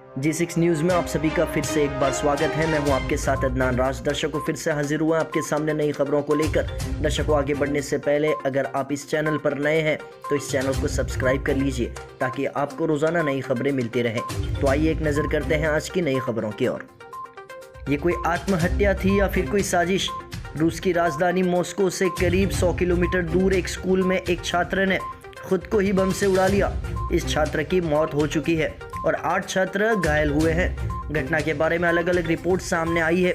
G6 news में आप सभी का फिर से एक बार स्वागत है। मैं हूं आपके साथ अदनान राज। दर्शकों, फिर से हाजिर हुआ आपके सामने नई खबरों को लेकर। दर्शकों, आगे बढ़ने से पहले अगर आप इस चैनल पर नए हैं तो इस चैनल को सब्सक्राइब कर लीजिए ताकि आपको रोज़ाना नई खबरें मिलती रहें। तो आइए एक नज़र करते हैं आज की नई खबरों की ओर। ये कोई आत्महत्या थी या फिर कोई साजिश? रूस की राजधानी मॉस्को से करीब 100 किलोमीटर दूर एक स्कूल में एक छात्र ने खुद को ही बम से उड़ा लिया। इस छात्र की मौत हो चुकी है और 8 छात्र घायल हुए हैं। घटना के बारे में अलग अलग रिपोर्ट सामने आई है।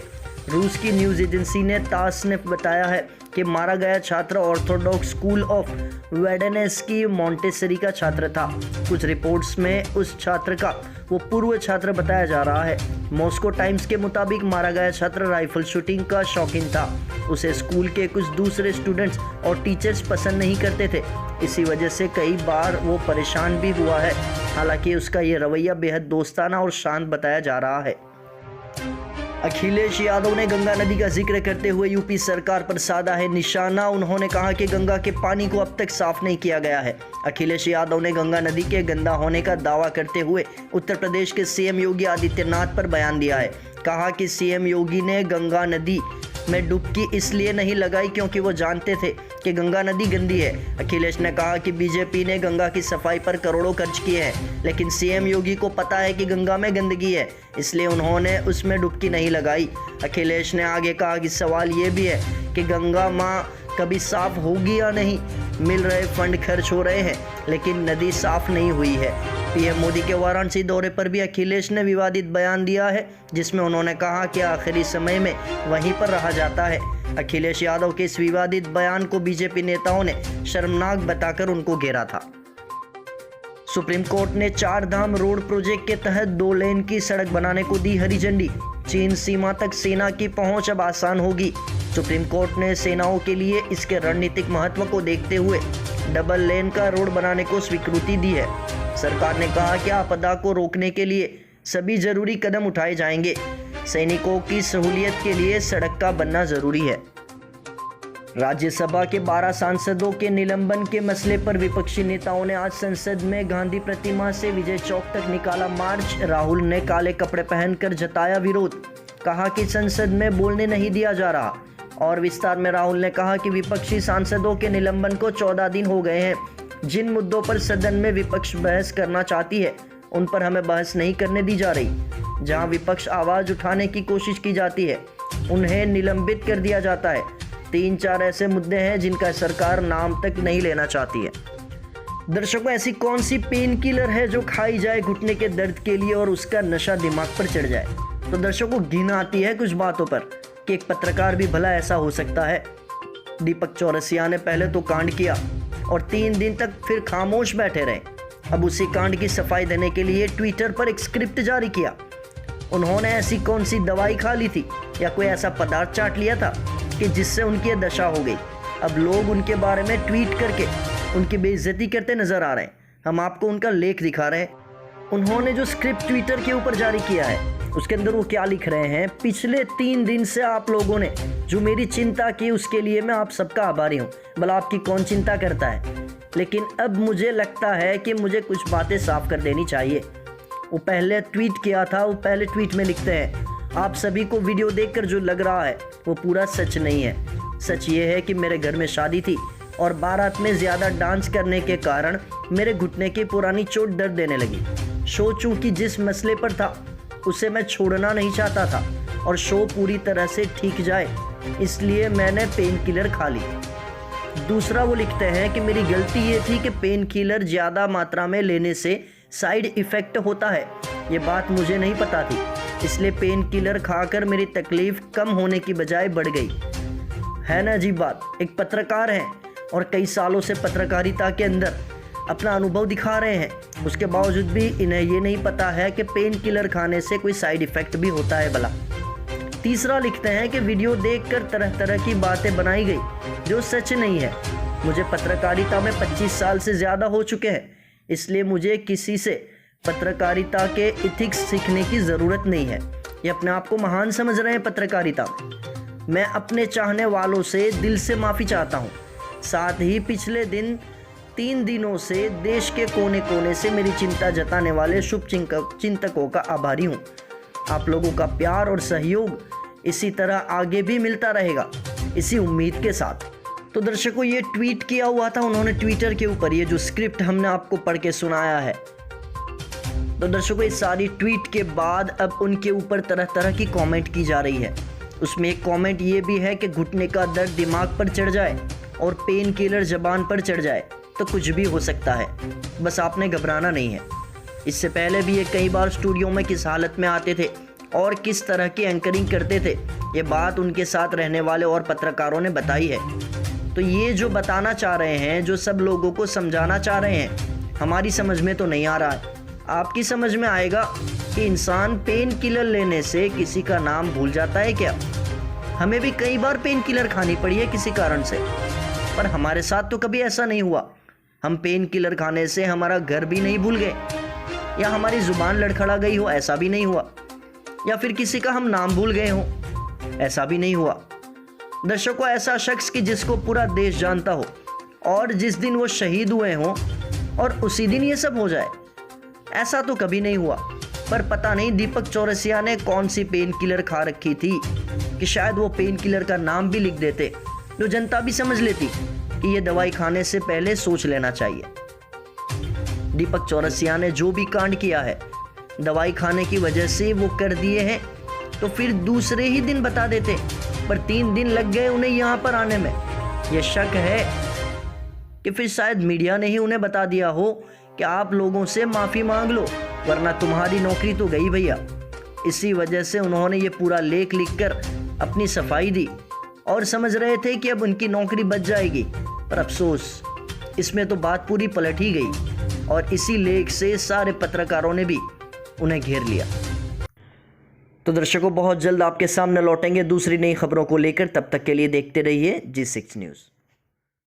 रूस की न्यूज़ एजेंसी ने तास ने बताया है कि मारा गया छात्र ऑर्थोडॉक्स स्कूल ऑफ वेडेनेस की मॉन्टेसरी का छात्र था। कुछ रिपोर्ट्स में उस छात्र का वो पूर्व छात्र बताया जा रहा है। मॉस्को टाइम्स के मुताबिक मारा गया छात्र राइफल शूटिंग का शौकीन था। उसे स्कूल के कुछ दूसरे स्टूडेंट्स और टीचर्स पसंद नहीं करते थे। इसी वजह से कई बार वो परेशान भी हुआ है। हालांकि उसका ये रवैया बेहद दोस्ताना और शांत बताया जा रहा है। अखिलेश यादव ने गंगा नदी का जिक्र करते हुए यूपी सरकार पर साधा है निशाना। उन्होंने कहा कि गंगा के पानी को अब तक साफ नहीं किया गया है। अखिलेश यादव ने गंगा नदी के गंदा होने का दावा करते हुए उत्तर प्रदेश के सीएम योगी आदित्यनाथ पर बयान दिया है। कहा कि सीएम योगी ने गंगा नदी में डुबकी इसलिए नहीं लगाई क्योंकि वो जानते थे कि गंगा नदी गंदी है। अखिलेश ने कहा कि बीजेपी ने गंगा की सफाई पर करोड़ों खर्च किए हैं, लेकिन सीएम योगी को पता है कि गंगा में गंदगी है, इसलिए उन्होंने उसमें डुबकी नहीं लगाई। अखिलेश ने आगे कहा कि सवाल ये भी है कि गंगा माँ कभी साफ होगी या नहीं। मिल रहे फंड खर्च हो रहे हैं लेकिन नदी साफ नहीं हुई है। पीएम मोदी के वाराणसी दौरे पर भी अखिलेश ने विवादित बयान दिया है, जिसमें उन्होंने कहा कि आखिरी समय में वहीं पर रहा जाता है। अखिलेश यादव के इस विवादित बयान को बीजेपी नेताओं ने शर्मनाक बताकर उनको घेरा था। सुप्रीम कोर्ट ने 4 धाम रोड प्रोजेक्ट के तहत 2 लेन की सड़क बनाने को दी हरी झंडी। चीन सीमा तक सेना की पहुंच अब आसान होगी। सुप्रीम कोर्ट ने सेनाओं के लिए इसके रणनीतिक महत्व को देखते हुए डबल लेन का रोड बनाने को स्वीकृति दी है। सरकार ने कहा कि आपदा को रोकने के लिए सभी जरूरी कदम उठाए जाएंगे। सैनिकों की सहूलियत के लिए सड़क का बनना जरूरी है। राज्यसभा के 12 सांसदों के निलंबन के मसले पर विपक्षी नेताओं ने आज संसद में गांधी प्रतिमा से विजय चौक तक निकाला मार्च। राहुल ने काले कपड़े पहनकर जताया विरोध। कहा कि संसद में बोलने नहीं दिया जा रहा। और विस्तार में राहुल ने कहा कि विपक्षी सांसदों के निलंबन को 14 दिन हो गए हैं। जिन मुद्दों पर सदन में विपक्ष बहस करना चाहती है उन पर हमें बहस नहीं करने दी जा रही। जहां विपक्ष आवाज उठाने की कोशिश की जाती है उन्हें निलंबित कर दिया जाता है। 3-4 ऐसे मुद्दे हैं जिनका सरकार नाम तक नहीं लेना चाहती है। दर्शकों, ऐसी कौन सी पेन किलर है जो खाई जाए घुटने के दर्द के लिए और उसका नशा दिमाग पर चढ़ जाए? तो दर्शकों, घिन आती है कुछ बातों पर कि एक पत्रकार भी भला ऐसा हो सकता है। दीपक चौरसिया ने पहले तो कांड किया और 3 दिन तक फिर खामोश बैठे रहे। अब उसी कांड की सफाई देने के लिए ट्विटर पर एक स्क्रिप्ट जारी किया। उन्होंने ऐसी कौन सी दवाई खा ली थी या कोई ऐसा पदार्थ चाट लिया था कि जिससे उनकी यह दशा हो गई। अब लोग उनके बारे में ट्वीट करके उनकी बेइज्जती करते नजर आ रहे हैं। हम आपको उनका लेख दिखा रहे हैं। उन्होंने जो स्क्रिप्ट ट्विटर के ऊपर जारी किया है उसके अंदर वो क्या लिख रहे हैं? पिछले 3 दिन से आप लोगों ने जो मेरी चिंता की उसके लिए मैं आप सबका आभारी हूँ। भला आपकी कौन चिंता करता है? लेकिन अब मुझे लगता है कि मुझे कुछ बातें साफ कर देनी चाहिए। वो पहले ट्वीट किया था, वो पहले ट्वीट में लिखते हैं, आप सभी को वीडियो देखकर जो लग रहा है वो पूरा सच नहीं है। सच ये है कि मेरे घर में शादी थी और बारात में ज़्यादा डांस करने के कारण मेरे घुटने की पुरानी चोट दर्द देने लगी। शो चूँकि जिस मसले पर था उसे मैं छोड़ना नहीं चाहता था और शो पूरी तरह से ठीक जाए इसलिए मैंने पेन किलर खा ली। दूसरा वो लिखते हैं कि मेरी गलती ये थी कि पेन किलर ज़्यादा मात्रा में लेने से साइड इफ़ेक्ट होता है। ये बात मुझे नहीं पता थी, इसलिए पेन किलर खाकर मेरी तकलीफ़ कम होने की बजाय बढ़ गई। है ना अजीब बात? एक पत्रकार हैं और कई सालों से पत्रकारिता के अंदर अपना अनुभव दिखा रहे हैं, उसके बावजूद भी इन्हें ये नहीं पता है कि पेन किलर खाने से कोई साइड इफ़ेक्ट भी होता है भला। तीसरा लिखते हैं कि वीडियो देखकर तरह तरह की बातें बनाई गई जो सच नहीं है। मुझे पत्रकारिता में 25 साल से ज़्यादा हो चुके हैं, इसलिए मुझे किसी से पत्रकारिता के इथिक्स सीखने की ज़रूरत नहीं है। ये अपने आप को महान समझ रहे हैं पत्रकारिता में। मैं अपने चाहने वालों से दिल से माफ़ी चाहता हूँ। साथ ही पिछले दिन 3 दिनों से देश के कोने कोने से मेरी चिंता जताने वाले शुभ चिंतकों का आभारी हूँ। आप लोगों का प्यार और सहयोग इसी तरह आगे भी मिलता रहेगा, इसी उम्मीद के साथ। तो दर्शकों, ये ट्वीट किया हुआ था उन्होंने ट्विटर के ऊपर, ये जो स्क्रिप्ट हमने आपको पढ़ के सुनाया है। तो दर्शकों, इस सारी ट्वीट के बाद अब उनके ऊपर तरह तरह की कमेंट की जा रही है। उसमें एक कमेंट ये भी है कि घुटने का दर्द दिमाग पर चढ़ जाए और पेन किलर जबान पर चढ़ जाए तो कुछ भी हो सकता है, बस आपने घबराना नहीं है। इससे पहले भी ये कई बार स्टूडियो में किस हालत में आते थे और किस तरह की एंकरिंग करते थे, ये बात उनके साथ रहने वाले और पत्रकारों ने बताई है। तो ये जो बताना चाह रहे हैं, जो सब लोगों को समझाना चाह रहे हैं, हमारी समझ में तो नहीं आ रहा है। आपकी समझ में आएगा कि इंसान पेन किलर लेने से किसी का नाम भूल जाता है क्या? हमें भी कई बार पेन किलर खानी पड़ी है किसी कारण से, पर हमारे साथ तो कभी ऐसा नहीं हुआ। हम पेन किलर खाने से हमारा घर भी नहीं भूल गए, या हमारी जुबान लड़खड़ा गई हो, ऐसा भी नहीं हुआ, या फिर किसी का हम नाम भूल गए हो, ऐसा भी नहीं हुआ। दर्शकों, ऐसा शख्स कि जिसको पूरा देश जानता हो और जिस दिन वो शहीद हुए हों और उसी दिन ये सब हो जाए, ऐसा तो कभी नहीं हुआ। पर पता नहीं दीपक चौरसिया ने कौन सी पेन किलर खा रखी थी कि शायद वो पेन किलर का नाम भी लिख देते, जो जनता भी समझ लेती कि ये दवाई खाने से पहले सोच लेना चाहिए। दीपक चौरसिया ने जो भी कांड किया है दवाई खाने की वजह से वो कर दिए हैं, तो फिर दूसरे ही दिन बता देते, पर 3 दिन लग गए उन्हें यहाँ पर आने में। ये शक है कि फिर शायद मीडिया ने ही उन्हें बता दिया हो कि आप लोगों से माफ़ी मांग लो, वरना तुम्हारी नौकरी तो गई भैया। इसी वजह से उन्होंने ये पूरा लेख लिखकर अपनी सफाई दी और समझ रहे थे कि अब उनकी नौकरी बच जाएगी, पर अफसोस इसमें तो बात पूरी पलट ही गई और इसी लेख से सारे पत्रकारों ने भी उन्हें घेर लिया। तो दर्शकों, बहुत जल्द आपके सामने लौटेंगे दूसरी नई खबरों को लेकर। तब तक के लिए देखते रहिए G6 न्यूज़।